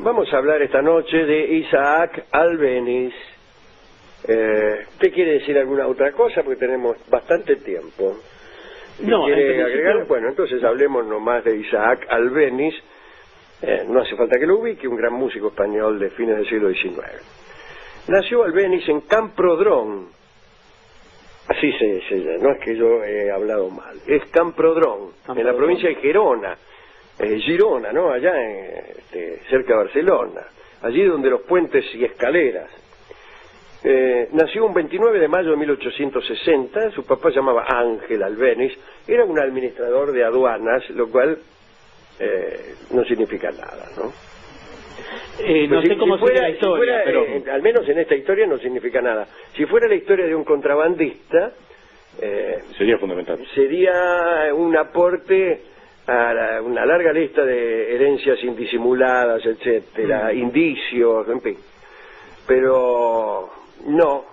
Vamos a hablar esta noche de Isaac Albéniz. ¿Usted quiere decir alguna otra cosa? Porque tenemos bastante tiempo. No, ¿Quiere agregar? Bueno, entonces hablemos nomás de Isaac Albéniz. No hace falta que lo ubique, un gran músico español de fines del siglo XIX. Nació Albéniz en Camprodrón. Así no es que yo he hablado mal. Es Camprodrón, en la provincia de Gerona. Girona, ¿no? Allá cerca de Barcelona. Allí donde los puentes y escaleras. Nació un 29 de mayo de 1860, su papá se llamaba Ángel Albéniz, era un administrador de aduanas, lo cual no significa nada, ¿no? No sé cómo sería la historia, pero... al menos en esta historia no significa nada. Si fuera la historia de un contrabandista... sería fundamental. Sería un aporte a una larga lista de herencias indisimuladas, etcétera, indicios, en fin. Pero no,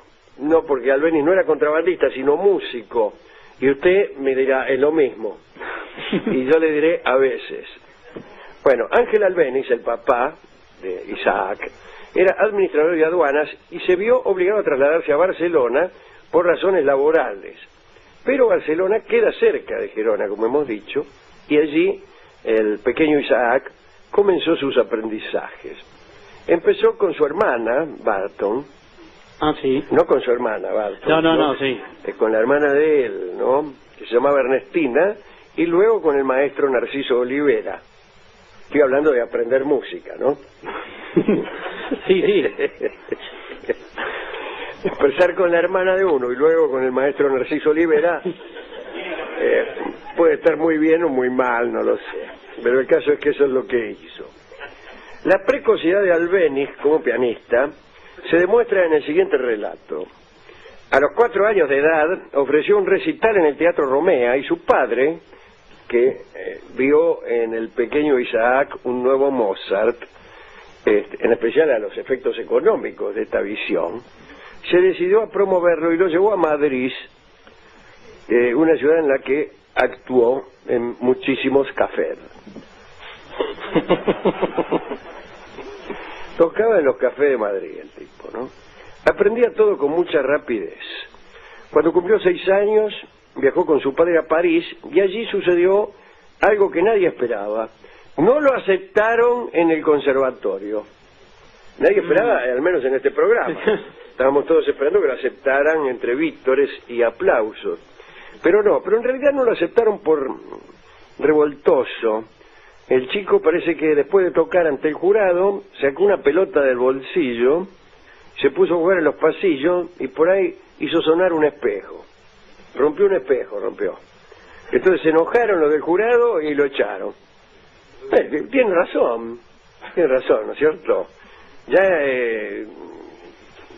porque Albéniz no era contrabandista, sino músico. Y usted me dirá, es lo mismo. Y yo le diré, a veces. Bueno, Ángel Albéniz, el papá de Isaac, era administrador de aduanas y se vio obligado a trasladarse a Barcelona por razones laborales. Pero Barcelona queda cerca de Gerona, como hemos dicho, y allí el pequeño Isaac comenzó sus aprendizajes. Empezó con su hermana, Barton. Ah, sí. No con su hermana, Barton. No, sí. Con la hermana de él, ¿no? Que se llamaba Ernestina, y luego con el maestro Narciso Olivera. Estoy hablando de aprender música, ¿no? Sí. Empezar con la hermana de uno y luego con el maestro Narciso Olivera puede estar muy bien o muy mal, no lo sé. Pero el caso es que eso es lo que hizo. La precocidad de Albéniz como pianista se demuestra en el siguiente relato. A los 4 años de edad ofreció un recital en el Teatro Romea y su padre, que vio en el pequeño Isaac un nuevo Mozart, en especial a los efectos económicos de esta visión, se decidió a promoverlo y lo llevó a Madrid, una ciudad en la que actuó en muchísimos cafés. Tocaba en los cafés de Madrid el tipo, ¿no? Aprendía todo con mucha rapidez. Cuando cumplió 6 años, viajó con su padre a París y allí sucedió algo que nadie esperaba. No lo aceptaron en el conservatorio. Nadie esperaba, al menos en este programa. Estábamos todos esperando que lo aceptaran entre vítores y aplausos. Pero en realidad no lo aceptaron por revoltoso. El chico parece que después de tocar ante el jurado, sacó una pelota del bolsillo, se puso a jugar en los pasillos y por ahí hizo sonar un espejo. Rompió un espejo. Entonces se enojaron los del jurado y lo echaron. Tiene razón, ¿no es cierto?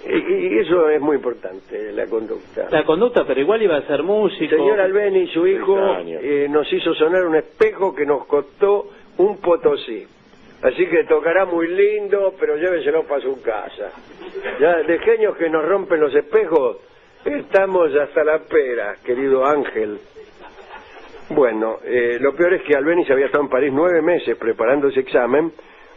Y eso es muy importante, la conducta. La conducta, pero igual iba a ser músico. Señor Albéniz, su hijo, nos hizo sonar un espejo que nos costó un potosí. Así que tocará muy lindo, pero lléveselo para su casa. Ya de genios que nos rompen los espejos, estamos hasta la pera, querido Ángel. Bueno, lo peor es que Albéniz había estado en París 9 meses preparando ese examen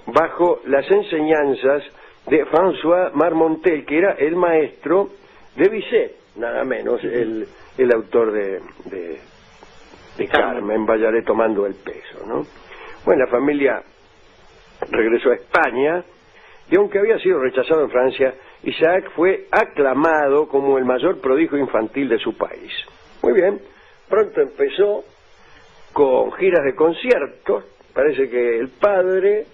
bajo las enseñanzas de François Marmontel, que era el maestro de Bizet, nada menos, el autor de Carmen, Vallaré tomando el peso, ¿no? Bueno, la familia regresó a España y aunque había sido rechazado en Francia, Isaac fue aclamado como el mayor prodigio infantil de su país. Muy bien, pronto empezó con giras de conciertos. Parece que el padre,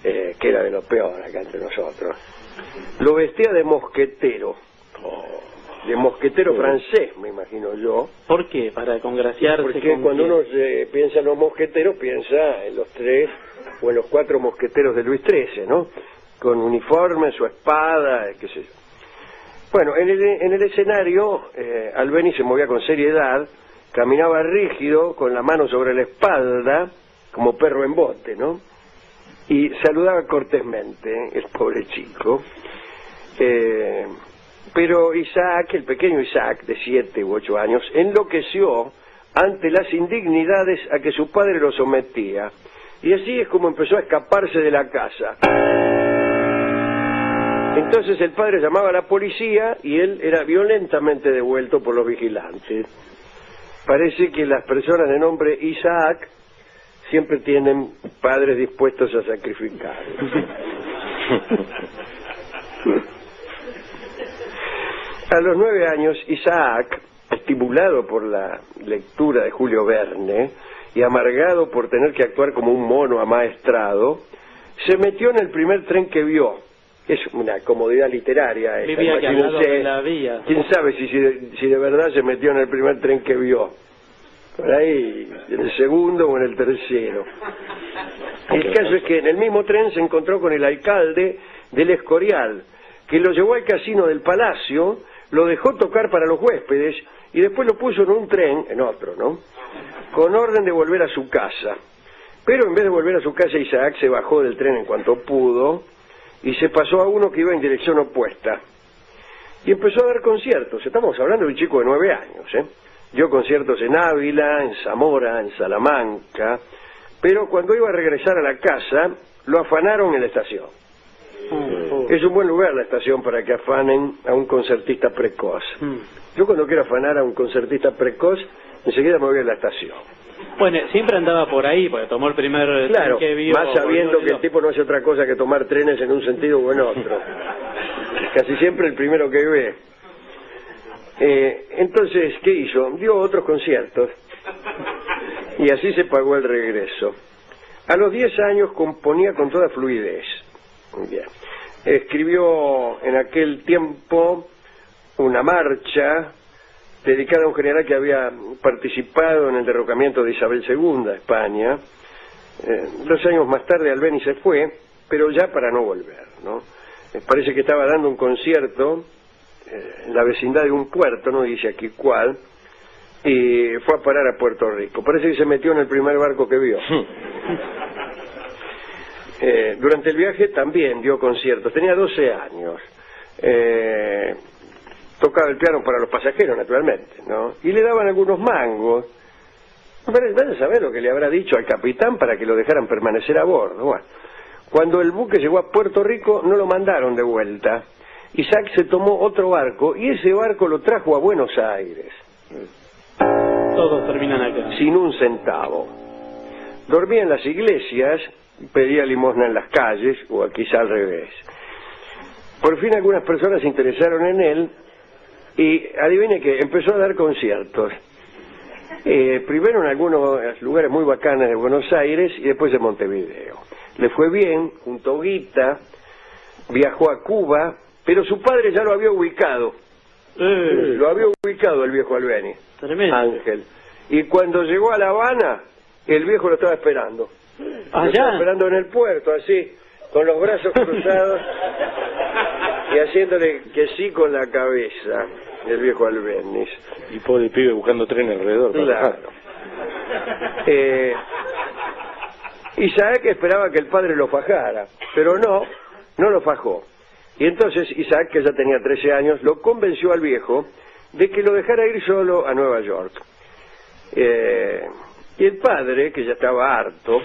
que era de lo peor acá entre nosotros, lo vestía de mosquetero. De mosquetero francés, me imagino yo. ¿Por qué? Para congraciarse. Porque cuando uno piensa en los mosqueteros, piensa en los 3 o en los 4 mosqueteros de Luis XIII, ¿no? Con uniforme, su espada, qué sé yo. Bueno, en el escenario, Albéniz se movía con seriedad, caminaba rígido, con la mano sobre la espalda, como perro en bote, ¿no? Y saludaba cortésmente, el pobre chico. Pero Isaac, el pequeño Isaac, de 7 u 8 años, enloqueció ante las indignidades a que su padre lo sometía. Y así es como empezó a escaparse de la casa. Entonces el padre llamaba a la policía y él era violentamente devuelto por los vigilantes. Parece que las personas de nombre Isaac siempre tienen padres dispuestos a sacrificar. A los 9 años, Isaac, estimulado por la lectura de Julio Verne y amargado por tener que actuar como un mono amaestrado, se metió en el primer tren que vio. Es una comodidad literaria. Vivía que al lado de la vía. ¿Quién sabe si de verdad se metió en el primer tren que vio? Por ahí, en el segundo o en el tercero. El caso es que en el mismo tren se encontró con el alcalde del Escorial, que lo llevó al casino del Palacio, lo dejó tocar para los huéspedes y después lo puso en un tren, en otro, ¿no?, con orden de volver a su casa. Pero en vez de volver a su casa, Isaac se bajó del tren en cuanto pudo y se pasó a uno que iba en dirección opuesta. Y empezó a dar conciertos. Estamos hablando de un chico de 9 años, ¿eh? Dio conciertos en Ávila, en Zamora, en Salamanca, pero cuando iba a regresar a la casa, lo afanaron en la estación. Es un buen lugar la estación para que afanen a un concertista precoz. Yo cuando quiero afanar a un concertista precoz, enseguida me voy a la estación. Bueno, siempre andaba por ahí, porque tomó el primer tren que vio. Más sabiendo que el tipo no hace otra cosa que tomar trenes en un sentido o en otro. Casi siempre el primero que ve. Entonces, ¿qué hizo? Dio otros conciertos y así se pagó el regreso. A los 10 años componía con toda fluidez. Bien. Escribió en aquel tiempo una marcha dedicada a un general que había participado en el derrocamiento de Isabel II de España. 2 años más tarde Albéniz se fue, pero ya para no volver, ¿no? Parece que estaba dando un concierto en la vecindad de un puerto, no dice aquí cuál, y fue a parar a Puerto Rico. Parece que se metió en el primer barco que vio. Durante el viaje también dio conciertos, tenía 12 años. Tocaba el piano para los pasajeros, naturalmente, ¿no? Y le daban algunos mangos. Vaya a saber lo que le habrá dicho al capitán para que lo dejaran permanecer a bordo. Bueno, cuando el buque llegó a Puerto Rico, no lo mandaron de vuelta. Isaac se tomó otro barco y ese barco lo trajo a Buenos Aires. Todos terminan acá. Sin un centavo. Dormía en las iglesias, pedía limosna en las calles, o quizá al revés. Por fin algunas personas se interesaron en él y adivine que empezó a dar conciertos. Primero en algunos lugares muy bacanes de Buenos Aires y después en Montevideo. Le fue bien, juntó guita, viajó a Cuba, pero su padre ya lo había ubicado. Lo había ubicado el viejo Albéniz. Tremendo. Ángel. Y cuando llegó a La Habana, el viejo lo estaba esperando. Lo estaba esperando en el puerto, así, con los brazos cruzados y haciéndole que sí con la cabeza, el viejo Albéniz. Y pobre pibe buscando tren alrededor. Claro. Isaac esperaba que el padre lo fajara, pero no lo fajó. Y entonces Isaac, que ya tenía 13 años, lo convenció al viejo de que lo dejara ir solo a Nueva York. Y el padre, que ya estaba harto,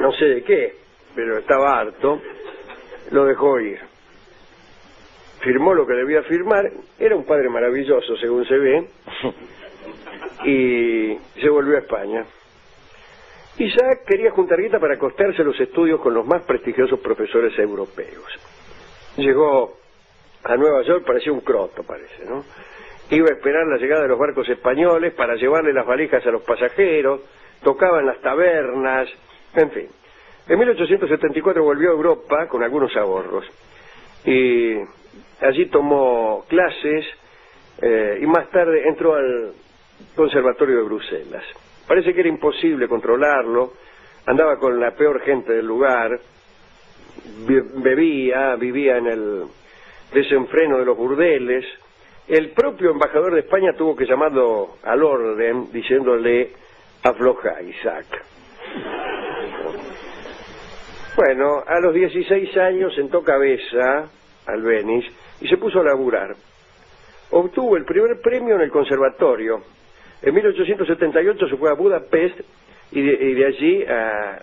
no sé de qué, pero estaba harto, lo dejó ir. Firmó lo que debía firmar, era un padre maravilloso, según se ve, y se volvió a España. Isaac quería juntar guita para costearse los estudios con los más prestigiosos profesores europeos. Llegó a Nueva York, parecía un croto, parece, ¿no? Iba a esperar la llegada de los barcos españoles para llevarle las valijas a los pasajeros, tocaba en las tabernas, en fin. En 1874 volvió a Europa con algunos ahorros y allí tomó clases y más tarde entró al Conservatorio de Bruselas. Parece que era imposible controlarlo, andaba con la peor gente del lugar, vivía en el desenfreno de los burdeles. El propio embajador de España tuvo que llamarlo al orden, diciéndole: afloja, Isaac. Bueno, a los 16 años sentó cabeza Albéniz y se puso a laburar. Obtuvo el primer premio en el conservatorio. En 1878 se fue a Budapest y de allí a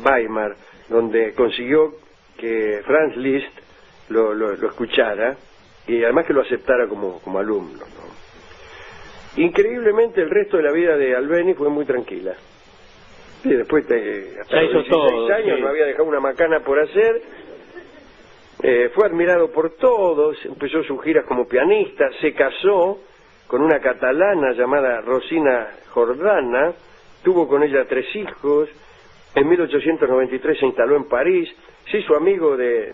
Weimar, donde consiguió que Franz Liszt lo escuchara y además que lo aceptara como alumno, ¿no? Increíblemente el resto de la vida de Albéniz fue muy tranquila. Y después hasta los 16 años no había dejado una macana por hacer. Fue admirado por todos, empezó sus giras como pianista, se casó con una catalana llamada Rosina Jordana, tuvo con ella 3 hijos, en 1893 se instaló en París, se hizo amigo de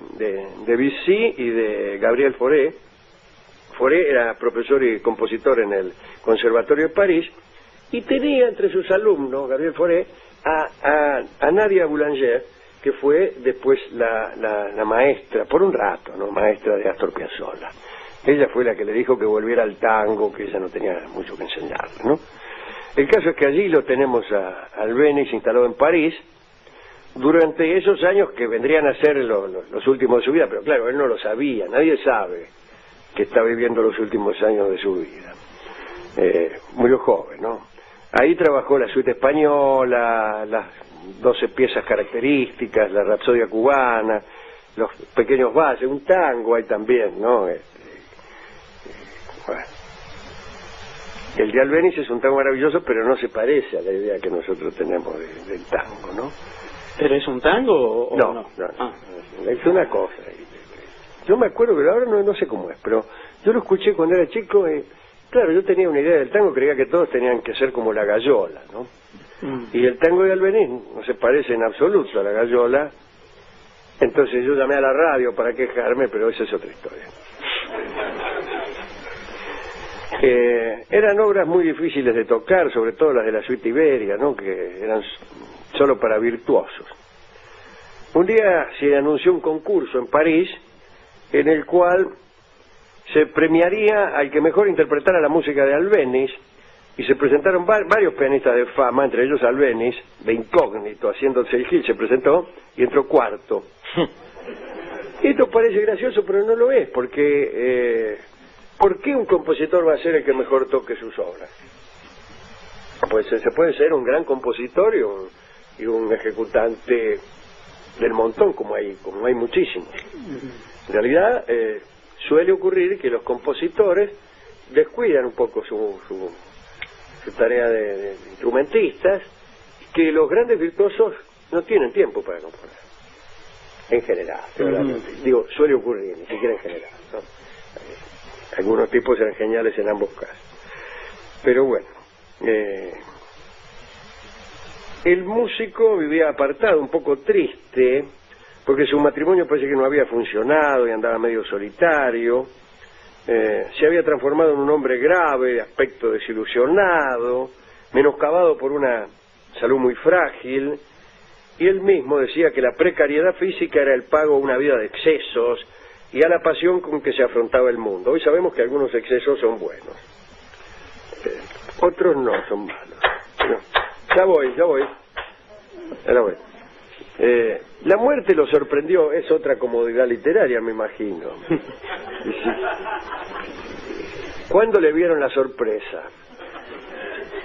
Debussy y de Gabriel Fauré. Fauré era profesor y compositor en el Conservatorio de París, y tenía entre sus alumnos, Gabriel Fauré, a Nadia Boulanger, que fue después la maestra, por un rato, ¿no? Maestra de Astor Piazzolla. Ella fue la que le dijo que volviera al tango, que ella no tenía mucho que enseñarle, ¿no? El caso es que allí lo tenemos a Albéniz instalado en París, durante esos años que vendrían a ser los últimos de su vida, pero claro, él no lo sabía, nadie sabe que está viviendo los últimos años de su vida. Murió joven, ¿no? Ahí trabajó la suite española, las 12 piezas características, la rapsodia cubana, los pequeños valses, un tango hay también, ¿no? Bueno. El de Albéniz es un tango maravilloso, pero no se parece a la idea que nosotros tenemos del tango, ¿no? ¿Pero es un tango o no? No. Es una cosa. Yo me acuerdo, pero ahora no sé cómo es, pero yo lo escuché cuando era chico. Claro, yo tenía una idea del tango, creía que todos tenían que ser como la Gallola, ¿no? Y el tango de Albéniz no se parece en absoluto a la Gallola. Entonces yo llamé a la radio para quejarme, pero esa es otra historia. Eran obras muy difíciles de tocar, sobre todo las de la suite Iberia, ¿no? Que eran solo para virtuosos. Un día se anunció un concurso en París en el cual se premiaría al que mejor interpretara la música de Albéniz, y se presentaron varios pianistas de fama, entre ellos Albéniz, de incógnito, haciéndose el gil, se presentó y entró cuarto. Esto parece gracioso, pero no lo es, porque ¿por qué un compositor va a ser el que mejor toque sus obras? Pues se puede ser un gran compositor y un ejecutante del montón, como hay muchísimos. En realidad suele ocurrir que los compositores descuidan un poco su tarea de instrumentistas, que los grandes virtuosos no tienen tiempo para componer, en general. Digo, suele ocurrir, ni siquiera en general, ¿no? Algunos tipos eran geniales en ambos casos. Pero bueno, el músico vivía apartado, un poco triste, porque su matrimonio parece que no había funcionado y andaba medio solitario. Se había transformado en un hombre grave, de aspecto desilusionado, menoscabado por una salud muy frágil, y él mismo decía que la precariedad física era el pago a una vida de excesos y a la pasión con que se afrontaba el mundo. Hoy sabemos que algunos excesos son buenos, otros no, son malos. No. Ya voy. La muerte lo sorprendió, es otra comodidad literaria, me imagino. ¿Cuándo le vieron la sorpresa?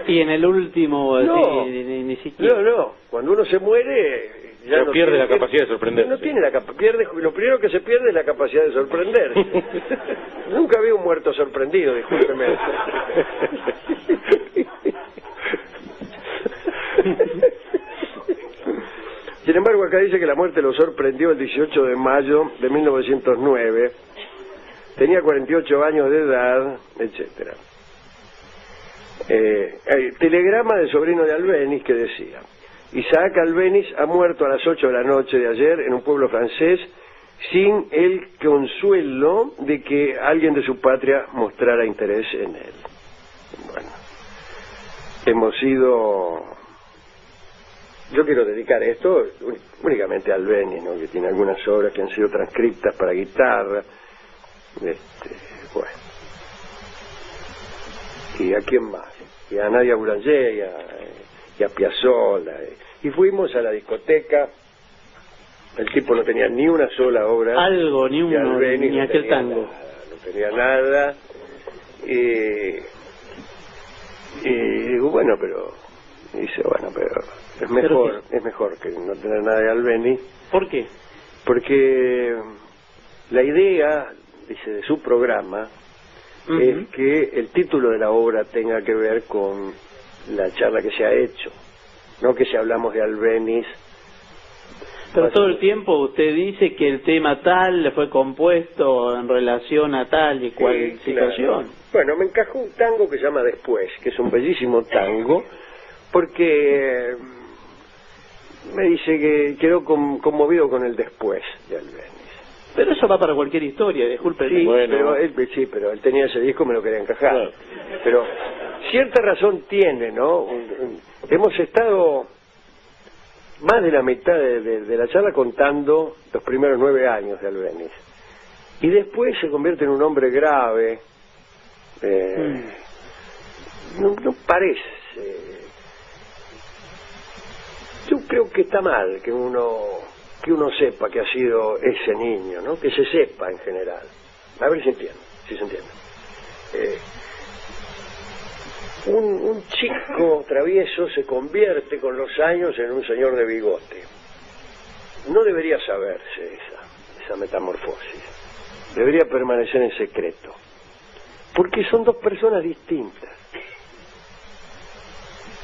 Y en el último, no, ni siquiera. No, cuando uno se muere ya no pierde la capacidad de sorprender. No tiene lo primero que se pierde es la capacidad de sorprender. Nunca vi un muerto sorprendido, discúlpeme. Sin embargo, acá dice que la muerte lo sorprendió el 18 de mayo de 1909. Tenía 48 años de edad, etcétera. Telegrama del sobrino de Albéniz que decía: Isaac Albéniz ha muerto a las 8 de la noche de ayer en un pueblo francés sin el consuelo de que alguien de su patria mostrara interés en él. Bueno, hemos sido... Yo quiero dedicar esto únicamente a Albéniz, ¿no? Que tiene algunas obras que han sido transcriptas para guitarra. Bueno. ¿Y a quién más? Y a Nadia Boulanger y a Piazzolla. Y fuimos a la discoteca. El tipo no tenía ni una sola obra. Algo, ni uno, Albéniz ni aquel tango. No tenía nada. Y digo, bueno, pero Dice, bueno, pero es mejor que no tener nada de Albéniz. ¿Por qué? Porque la idea, dice, de su programa es que el título de la obra tenga que ver con la charla que se ha hecho, no que si hablamos de Albéniz. Pero todo el tiempo usted dice que el tema tal le fue compuesto en relación a tal y cual situación. Claro. Bueno, me encajó un tango que se llama Después, que es un bellísimo tango, porque me dice que quedó conmovido con el después de Albéniz. Pero eso va para cualquier historia, disculpe. Sí, bueno. pero él tenía ese disco, me lo quería encajar. Claro. Pero cierta razón tiene, ¿no? Hemos estado más de la mitad de la charla contando los primeros 9 años de Albéniz. Y después se convierte en un hombre grave. No parece. Yo creo que está mal que uno sepa que ha sido ese niño, ¿no? Que se sepa en general. A ver si se entiende. Un chico travieso se convierte con los años en un señor de bigote. No debería saberse esa metamorfosis. Debería permanecer en secreto. Porque son dos personas distintas.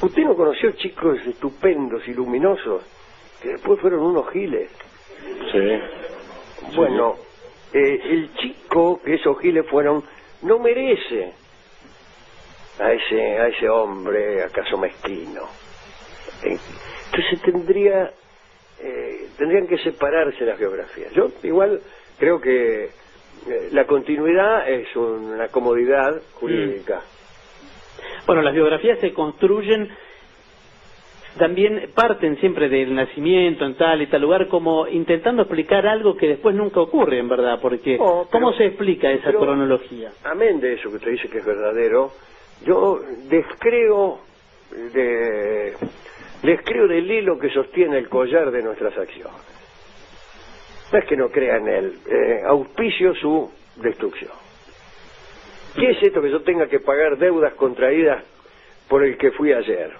¿Usted no conoció chicos estupendos y luminosos que después fueron unos giles? Sí. Bueno, el chico que esos giles fueron no merece a ese hombre acaso mezquino. Entonces tendrían que separarse las biografías. Yo igual creo que la continuidad es una comodidad jurídica. Bueno, las biografías se construyen, también parten siempre del nacimiento en tal y tal lugar, como intentando explicar algo que después nunca ocurre, en verdad, porque ¿cómo se explica esa cronología? Amén de eso que usted dice que es verdadero, yo descreo del hilo que sostiene el collar de nuestras acciones. No es que no crea en él, auspicio su destrucción. ¿Qué es esto que yo tenga que pagar deudas contraídas por el que fui ayer?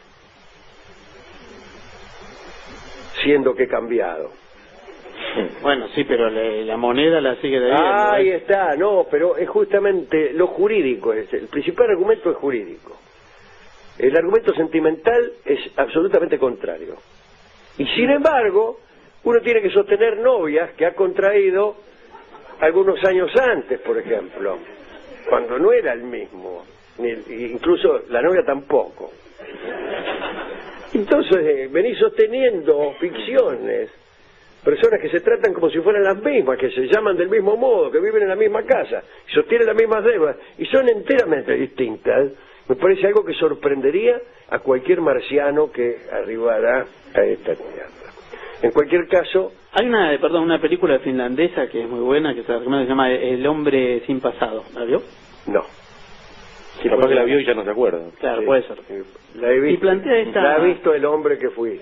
Siendo que he cambiado. Bueno, sí, pero la moneda la sigue debiendo. Ahí está, no, pero es justamente lo jurídico, el principal argumento es jurídico. El argumento sentimental es absolutamente contrario. Y sin embargo, uno tiene que sostener novias que ha contraído algunos años antes, por ejemplo, cuando no era el mismo, incluso la novia tampoco. Entonces venís sosteniendo ficciones, personas que se tratan como si fueran las mismas, que se llaman del mismo modo, que viven en la misma casa, sostienen las mismas deudas, y son enteramente distintas. Me parece algo que sorprendería a cualquier marciano que arribara a esta tierra. En cualquier caso... Hay una película finlandesa que es muy buena, que se llama El hombre sin pasado. ¿La vio? No. Sí, capaz que la vio y ya no se acuerda. Claro, sí, puede ser. La he visto, y plantea la ha visto el hombre que fui.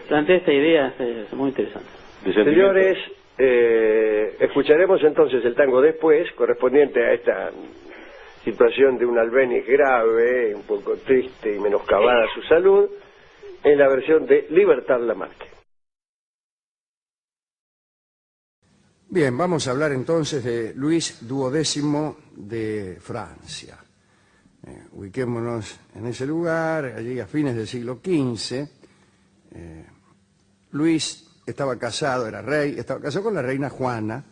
Plantea esta idea, es muy interesante. Señores, escucharemos entonces el tango Después, correspondiente a esta situación de un Albéniz grave, un poco triste y menoscabada su salud, en la versión de Libertad Lamarque. Bien, vamos a hablar entonces de Luis XII de Francia. Ubiquémonos en ese lugar, allí a fines del siglo XV. Luis estaba casado, era rey, estaba casado con la reina Juana,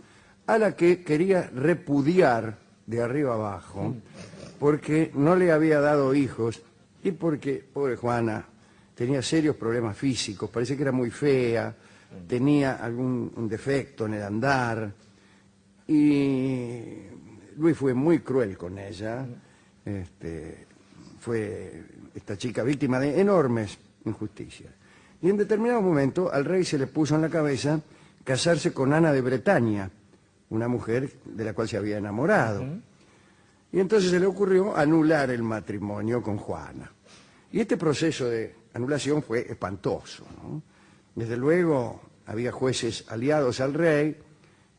a la que quería repudiar de arriba abajo, porque no le había dado hijos y porque, pobre Juana, tenía serios problemas físicos, parece que era muy fea, tenía algún defecto en el andar, y Luis fue muy cruel con ella. Fue esta chica víctima de enormes injusticias. Y en determinado momento al rey se le puso en la cabeza casarse con Ana de Bretaña, una mujer de la cual se había enamorado. Y entonces se le ocurrió anular el matrimonio con Juana. Y este proceso de anulación fue espantoso, ¿no? Desde luego había jueces aliados al rey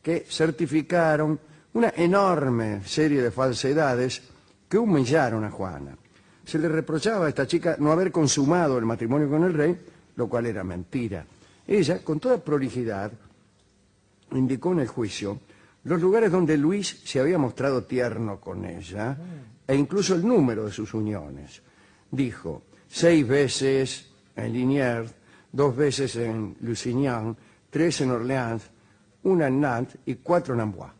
que certificaron una enorme serie de falsedades que humillaron a Juana. se le reprochaba a esta chica no haber consumado el matrimonio con el rey, lo cual era mentira. Ella, con toda prolijidad, indicó en el juicio los lugares donde Luis se había mostrado tierno con ella e incluso el número de sus uniones. Dijo 6 veces en Liniers, 2 veces en Lusignan, 3 en Orleans, 1 en Nantes y 4 en Amboise.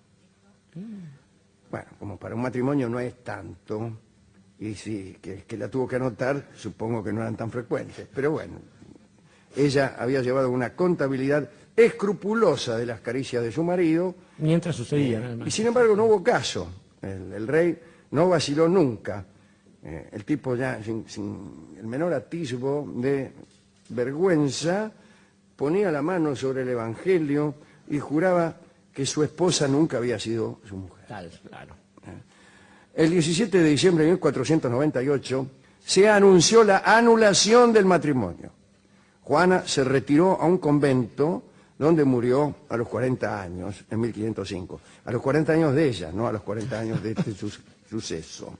Bueno, como para un matrimonio no es tanto, y sí, que la tuvo que anotar, supongo que no eran tan frecuentes, pero bueno, ella había llevado una contabilidad escrupulosa de las caricias de su marido. Mientras sucedía, nada más. Y sin embargo no hubo caso. El rey no vaciló nunca. El tipo ya sin el menor atisbo de vergüenza ponía la mano sobre el Evangelio y juraba que su esposa nunca había sido su mujer. Claro. El 17 de diciembre de 1498 se anunció la anulación del matrimonio. Juana se retiró a un convento donde murió a los 40 años, en 1505. A los 40 años de ella, no a los 40 años de este suceso.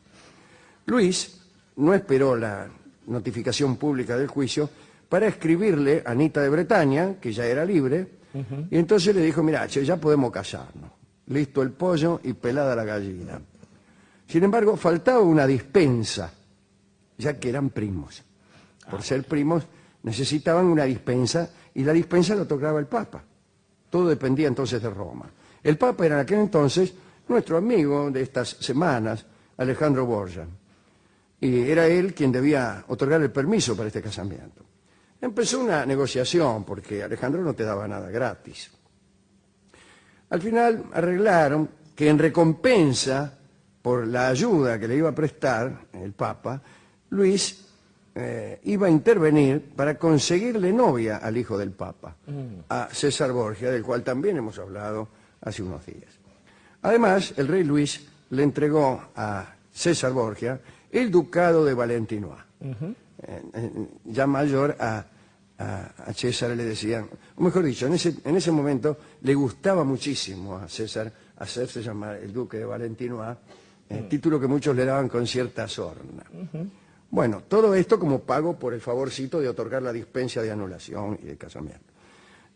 Luis no esperó la notificación pública del juicio para escribirle a Anita de Bretaña, que ya era libre, y entonces le dijo, mira, che, ya podemos casarnos. Listo el pollo y pelada la gallina. Sin embargo, faltaba una dispensa, ya que eran primos. Por ser primos, necesitaban una dispensa, y la dispensa la otorgaba el Papa. Todo dependía entonces de Roma. El Papa era en aquel entonces nuestro amigo de estas semanas, Alejandro Borgia. Y era él quien debía otorgar el permiso para este casamiento. Empezó una negociación, porque Alejandro no te daba nada gratis. Al final arreglaron que en recompensa por la ayuda que le iba a prestar el Papa, Luis iba a intervenir para conseguirle novia al hijo del Papa, a César Borgia, del cual también hemos hablado hace unos días. Además, el rey Luis le entregó a César Borgia el ducado de Valentinois. Ya mayor a César le decían, o mejor dicho, en ese momento le gustaba muchísimo a César hacerse llamar el duque de Valentinois, título que muchos le daban con cierta sorna. Bueno, todo esto como pago por el favorcito de otorgar la dispensa de anulación y de casamiento.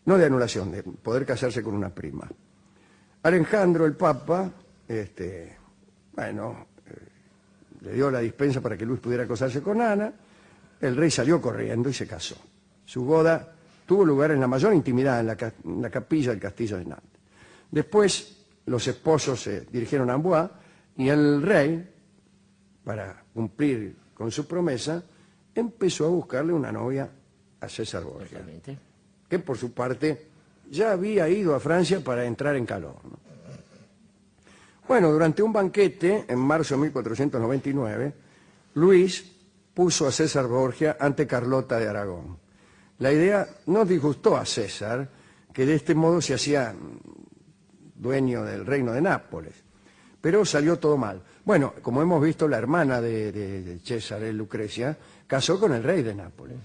No de anulación, de poder casarse con una prima. Alejandro, el Papa, le dio la dispensa para que Luis pudiera casarse con Ana. El rey salió corriendo y se casó. Su boda tuvo lugar en la mayor intimidad, en la capilla del castillo de Nantes. Después, los esposos se dirigieron a Amboise y el rey, para cumplir con su promesa, empezó a buscarle una novia a César Borgia, que por su parte ya había ido a Francia para entrar en calor, ¿no? Bueno, durante un banquete en marzo de 1499, Luis puso a César Borgia ante Carlota de Aragón. La idea no disgustó a César, que de este modo se hacía dueño del reino de Nápoles, pero salió todo mal. Bueno, como hemos visto, la hermana de César, Lucrecia, casó con el rey de Nápoles.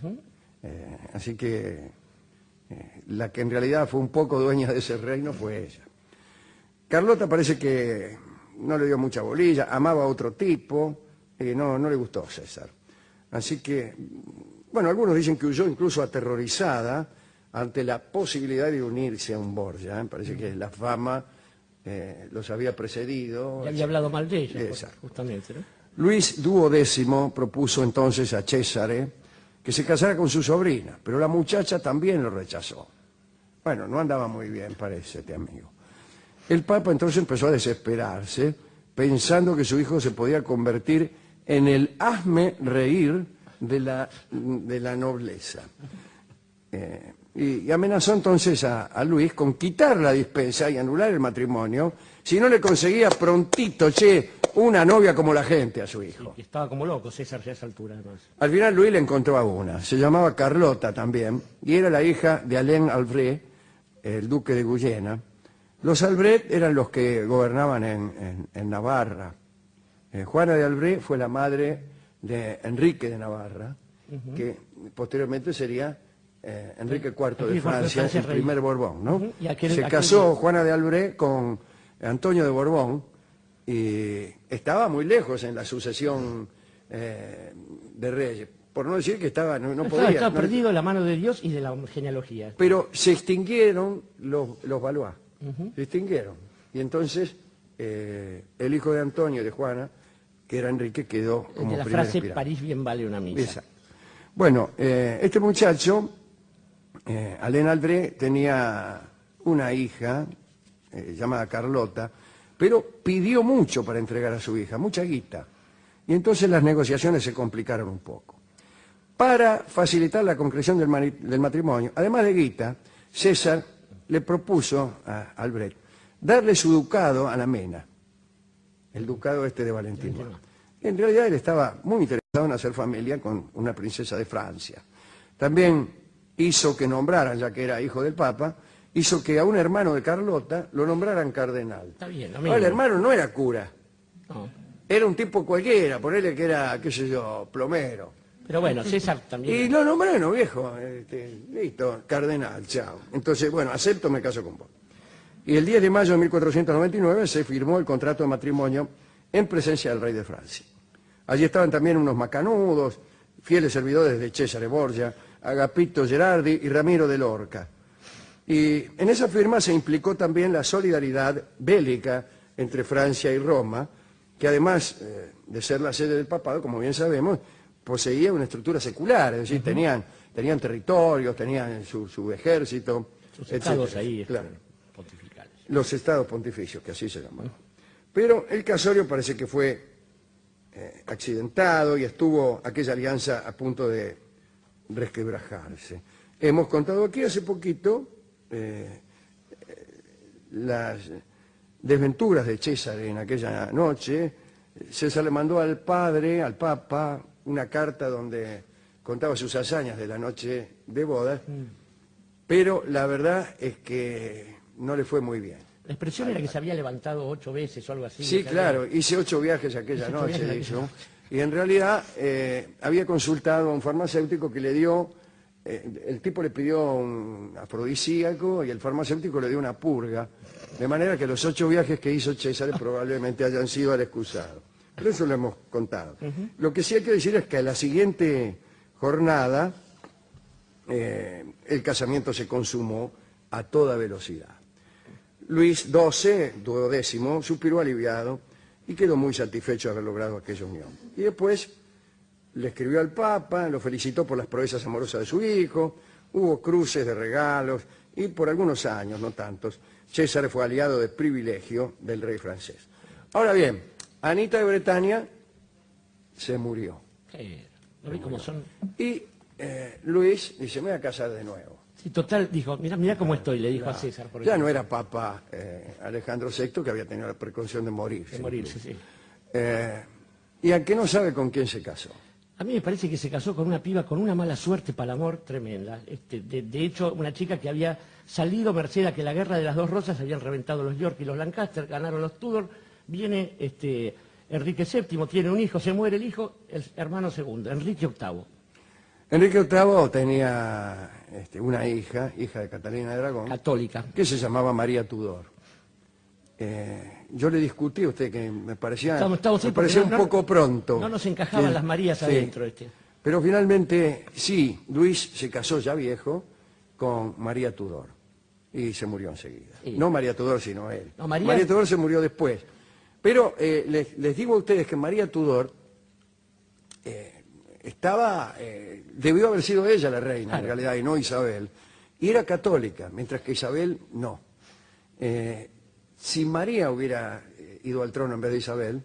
Así que la que en realidad fue un poco dueña de ese reino fue ella. Carlota parece que no le dio mucha bolilla, amaba a otro tipo, no le gustó a César. Así que, bueno, algunos dicen que huyó incluso aterrorizada ante la posibilidad de unirse a un Borgia. Parece que la fama los había precedido. Y había hablado mal de ella, Exacto. justamente, ¿no? Luis XII propuso entonces a César que se casara con su sobrina, pero la muchacha también lo rechazó. Bueno, no andaba muy bien, parece, este amigo. El Papa entonces empezó a desesperarse, pensando que su hijo se podía convertir en el hazme reír de la nobleza. Y amenazó entonces a Luis con quitar la dispensa y anular el matrimonio si no le conseguía prontito, una novia como la gente a su hijo. Y estaba como loco César ya a esa altura, además. Al final Luis le encontró a una, se llamaba Carlota también, y era la hija de Alain Albret, el duque de Guyena. Los Albret eran los que gobernaban en Navarra. Juana de Albret fue la madre de Enrique de Navarra, que posteriormente sería Enrique IV de Francia, el primer Borbón, ¿no? Se casó Juana de Albret con Antonio de Borbón y estaba muy lejos en la sucesión de reyes. Por no decir que no Estaba podía. perdido en la mano de Dios y de la genealogía. Pero se extinguieron los Valois. Se extinguieron. Y entonces el hijo de Antonio y de Juana, que era Enrique, quedó como De la primer frase aspirante. París bien vale una misa. Exacto. Bueno, este muchacho, Alain Albret, tenía una hija llamada Carlota, pero pidió mucho para entregar a su hija, mucha guita. Y entonces las negociaciones se complicaron un poco. Para facilitar la concreción del matrimonio, además de guita, César le propuso a Albret darle su ducado a la Mena, el ducado de Valentín. En realidad él estaba muy interesado en hacer familia con una princesa de Francia. También hizo que nombraran, ya que era hijo del Papa, hizo que a un hermano de Carlota lo nombraran cardenal. Está bien, Ahora, el hermano no era cura, No. era un tipo cualquiera, ponele que era, qué sé yo, plomero. Pero bueno, César Y también. lo nombraron, viejo, listo, cardenal, chao. Entonces, bueno, acepto, me caso con vos. Y el 10 de mayo de 1499 se firmó el contrato de matrimonio en presencia del rey de Francia. Allí estaban también unos macanudos, fieles servidores de Cesare Borgia, Agapito Gerardi y Ramiro de Lorca. Y en esa firma se implicó también la solidaridad bélica entre Francia y Roma, que además de ser la sede del papado, como bien sabemos, poseía una estructura secular, es decir, tenían territorios, tenían su ejército, Sus estados etcétera. ahí Claro. pontificales. Los estados pontificios, que así se llaman. Pero el casorio parece que fue accidentado y estuvo aquella alianza a punto de resquebrajarse. Hemos contado aquí hace poquito las desventuras de César en aquella noche. César le mandó al padre, al Papa, una carta donde contaba sus hazañas de la noche de bodas, pero la verdad es que no le fue muy bien. La expresión era que se había levantado 8 veces o algo así. Sí, claro, hice 8 viajes aquella Hice 8 noche, viajes dijo, y en realidad había consultado a un farmacéutico que le dio, el tipo le pidió un afrodisíaco y el farmacéutico le dio una purga, de manera que los 8 viajes que hizo César probablemente hayan sido al excusado. Pero eso lo hemos contado. Lo que sí hay que decir es que a la siguiente jornada el casamiento se consumó a toda velocidad. Luis XII, duodécimo, suspiró aliviado y quedó muy satisfecho de haber logrado aquella unión. Y después le escribió al Papa, lo felicitó por las proezas amorosas de su hijo, hubo cruces de regalos y por algunos años, no tantos, César fue aliado de privilegio del rey francés. Ahora bien, Anita de Bretaña se murió. ¿No vi cómo son? Y Luis dice, me voy a casar de nuevo. Sí, total, dijo, mira cómo estoy, le dijo a César. Por Ya ejemplo. no era Papa Alejandro VI, que había tenido la precaución de morirse. De morirse, sí. Y a que no sabe con quién se casó. A mí me parece que se casó con una piba con una mala suerte para el amor tremenda. De hecho, una chica que había salido merced a que la guerra de las 2 rosas habían reventado los York y los Lancaster, ganaron los Tudor, viene Enrique VII, tiene un hijo, se muere el hijo, el hermano segundo, Enrique VIII. Enrique VIII tenía una hija de Catalina de Aragón, Católica. que se llamaba María Tudor. Yo le discutí a usted que me parecía, Estamos me sí, parecía porque un poco pronto. No nos encajaban Sí, las Marías sí. adentro. Pero finalmente, sí, Luis se casó ya viejo con María Tudor y se murió enseguida. Sí. No María Tudor, sino él. No, María Tudor se murió después. Pero les digo a ustedes que María Tudor debió haber sido ella la reina, en realidad, y no Isabel, y era católica, mientras que Isabel no. Si María hubiera ido al trono en vez de Isabel,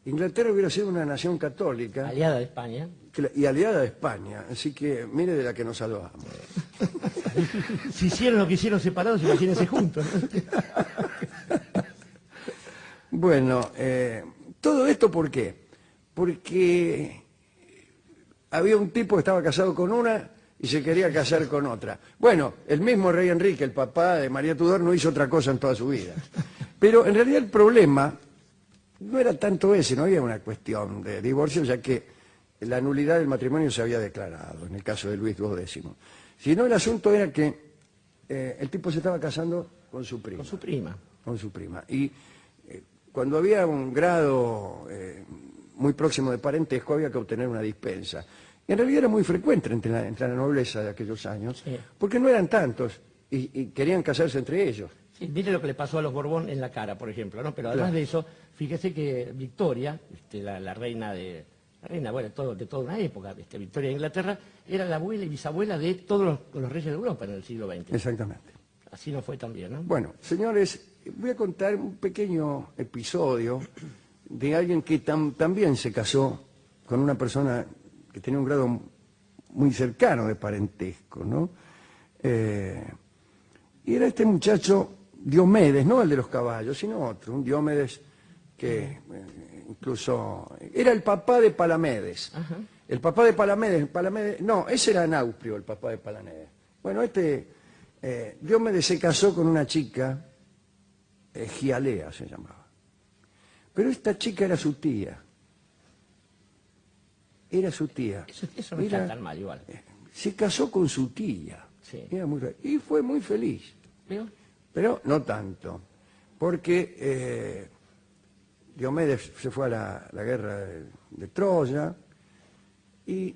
Inglaterra hubiera sido una nación católica Aliada de España. y aliada de España, así que mire de la que nos salvamos. Si hicieron lo que hicieron separados, imagínense juntos. Bueno, todo esto ¿por qué? Porque había un tipo que estaba casado con una y se quería casar con otra. Bueno, el mismo rey Enrique, el papá de María Tudor, no hizo otra cosa en toda su vida. Pero en realidad el problema no era tanto ese, no había una cuestión de divorcio, ya que la nulidad del matrimonio se había declarado, en el caso de Luis XII. Sino el asunto era que el tipo se estaba casando con su prima. Con su prima. Con su prima. Y cuando había un grado muy próximo de parentesco había que obtener una dispensa. Y en realidad era muy frecuente entre la nobleza de aquellos años, Sí. porque no eran tantos y querían casarse entre ellos. Sí, mire lo que le pasó a los Borbón en la cara, por ejemplo, ¿no? Pero además Claro. de eso, fíjese que Victoria, la reina bueno, de toda una época, Victoria de Inglaterra, era la abuela y bisabuela de todos los reyes de Europa en el siglo XX. Exactamente. Así no fue también, ¿no? Bueno, señores, voy a contar un pequeño episodio de alguien que también se casó con una persona que tenía un grado muy cercano de parentesco, ¿no? Y era este muchacho Diomedes, no el de los caballos, sino otro, un Diomedes que incluso era el papá de Palamedes. Ajá. El papá de Palamedes, no, ese era Nauprio, el papá de Palamedes. Bueno, Diomedes se casó con una chica, Gialea se llamaba. Pero esta chica era su tía. Era su tía. Eso no está tan mal igual. Se casó con su tía. Sí. Era y fue muy feliz. ¿Veo? Pero no tanto, porque Diomedes se fue a la guerra de Troya y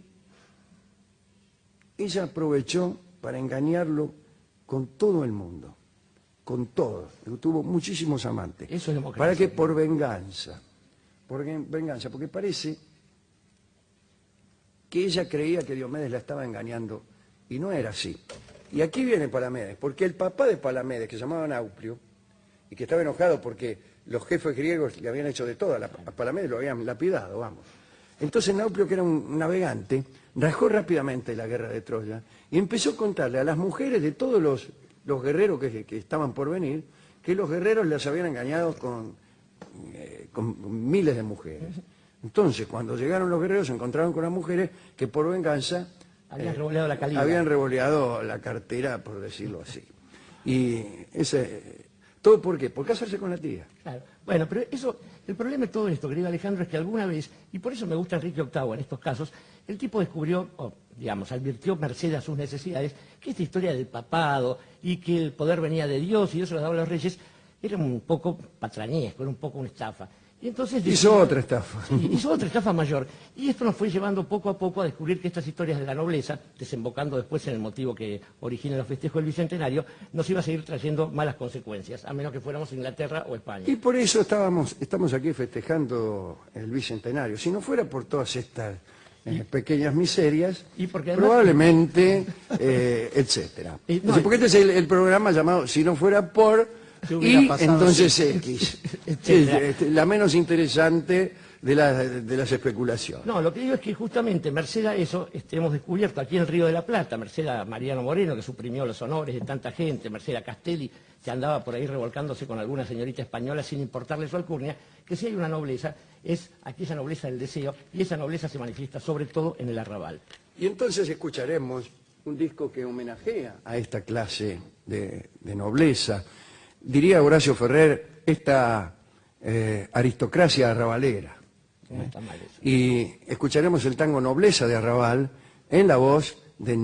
ella aprovechó para engañarlo con todo el mundo, con todo. Tuvo muchísimos amantes. Eso es democracia. ¿Para qué? Por venganza, porque parece que ella creía que Diomedes la estaba engañando y no era así. Y aquí viene Palamedes, porque el papá de Palamedes, que se llamaba Nauprio, y que estaba enojado porque los jefes griegos le habían hecho de todo, a Palamedes lo habían lapidado, vamos. Entonces Nauprio, que era un navegante, rajó rápidamente la guerra de Troya y empezó a contarle a las mujeres de todos los guerreros que estaban por venir, que los guerreros las habían engañado con miles de mujeres. Entonces, cuando llegaron los guerreros, se encontraron con las mujeres que por venganza Habían revoleado la calidad. habían revoleado la cartera, por decirlo así. Y ¿todo por qué? Por casarse con la tía. Claro. Bueno, pero el problema de todo esto, querido Alejandro, es que alguna vez, y por eso me gusta Enrique VIII en estos casos, el tipo descubrió, advirtió merced a sus necesidades, que esta historia del papado y que el poder venía de Dios y eso lo daban los reyes, era un poco patrañesco, era un poco una estafa. Y entonces Hizo otra estafa. Sí, hizo otra estafa mayor. Y esto nos fue llevando poco a poco a descubrir que estas historias de la nobleza, desembocando después en el motivo que origina los festejos del Bicentenario, nos iba a seguir trayendo malas consecuencias, a menos que fuéramos a Inglaterra o España. Y por eso estamos aquí festejando el Bicentenario. Si no fuera por todas estas pequeñas miserias, Y porque además- probablemente, etcétera. No, Porque este es el programa llamado Si no fuera por... ¿Qué hubiera Y pasado entonces si- X. etcétera. La menos interesante de las especulaciones. No, lo que digo es que justamente merced a eso hemos descubierto aquí en el Río de la Plata, merced a Mariano Moreno, que suprimió los honores de tanta gente, merced a Castelli, que andaba por ahí revolcándose con alguna señorita española sin importarle su alcurnia, que si hay una nobleza, es aquella nobleza del deseo, y esa nobleza se manifiesta sobre todo en el arrabal. Y entonces escucharemos un disco que homenajea a esta clase de nobleza. Diría Horacio Ferrer, esta aristocracia arrabalera. No está mal eso. Y escucharemos el tango Nobleza de Arrabal en la voz de